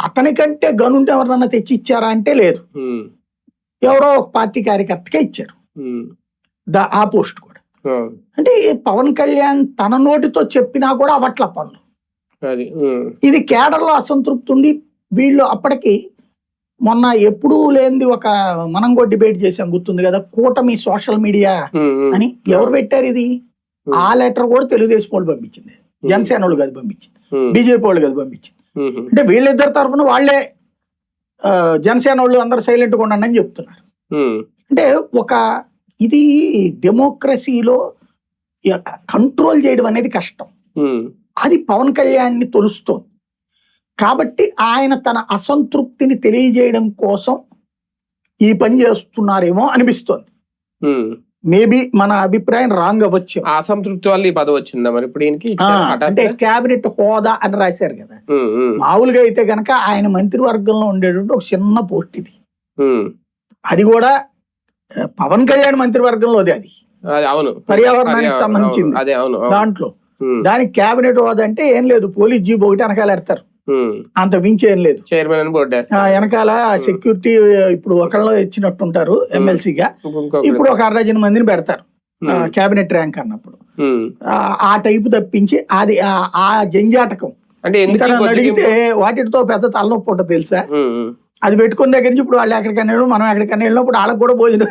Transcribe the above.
అతనికంటే గనుంటే ఎవరన్నా తెచ్చి ఇచ్చారా అంటే లేదు. ఎవరో ఒక పార్టీ కార్యకర్తకే ఇచ్చారు ఆ పోస్ట్ కూడా. అంటే పవన్ కళ్యాణ్ తన నోటితో చెప్పినా కూడా అవట్ల పనులు. ఇది కేడర్లో అసంతృప్తి ఉంది. వీళ్ళు అప్పటికి మొన్న ఎప్పుడూ లేనిది ఒక మనం కూడా డిబేట్ చేసాం, గుర్తుంది కదా, కూటమి సోషల్ మీడియా అని. ఎవరు పెట్టారు ఇది? ఆ లెటర్ కూడా తెలుగుదేశం వాళ్ళు పంపించింది, జనసేన వాళ్ళు కాదు పంపించింది, బీజేపీ వాళ్ళు కాదు పంపించింది. అంటే వీళ్ళిద్దరి తరఫున వాళ్లే జనసేన వాళ్ళు అందరు సైలెంట్గా ఉండండి అని చెప్తున్నారు. అంటే ఒక ఇది డెమోక్రసీలో కంట్రోల్ చేయడం అనేది కష్టం. అది పవన్ కళ్యాణ్ ని తొలుస్తోంది. కాబట్టి ఆయన తన అసంతృప్తిని తెలియజేయడం కోసం ఈ పని చేస్తున్నారేమో అనిపిస్తోంది. మేబీ మన అభిప్రాయం రాంగ్ అవ్వచ్చు. అసంతృప్తి వల్ల ఈ పదవి వచ్చిందా మరి ఇప్పుడు? అంటే కేబినెట్ హోదా అని రాశారు కదా. మామూలుగా అయితే గనక ఆయన మంత్రివర్గంలో ఉండేటువంటి ఒక చిన్న పోస్ట్ ఇది. అది కూడా పవన్ కళ్యాణ్ మంత్రివర్గంలోది. అది అవును, పర్యావరణానికి సంబంధించింది. దాంట్లో దానికి కేబినెట్ హోదా అంటే ఏం లేదు, పోలీస్ జీప్ ఒకటి వెనకాల ఎడతారు, అంత మించి ఏం లేదు. వెనకాల సెక్యూరిటీ ఇప్పుడు ఒకళ్ళు ఇచ్చినట్టుంటారు ఎమ్మెల్సీగా, ఇప్పుడు ఒక 60 మందిని పెడతారు కేబినెట్ ర్యాంక్ అన్నప్పుడు. ఆ టైపు తప్పించి అది ఆ జంజాటకం అంటే అడిగితే వాటితో పెద్ద తలనొప్పి ఉంటుంది తెలుసా. అది పెట్టుకున్న దగ్గర నుంచి ఇప్పుడు వాళ్ళు ఎక్కడికన్నా మనం ఎక్కడికన్నా వెళ్ళినప్పుడు వాళ్ళకి కూడా భోజనం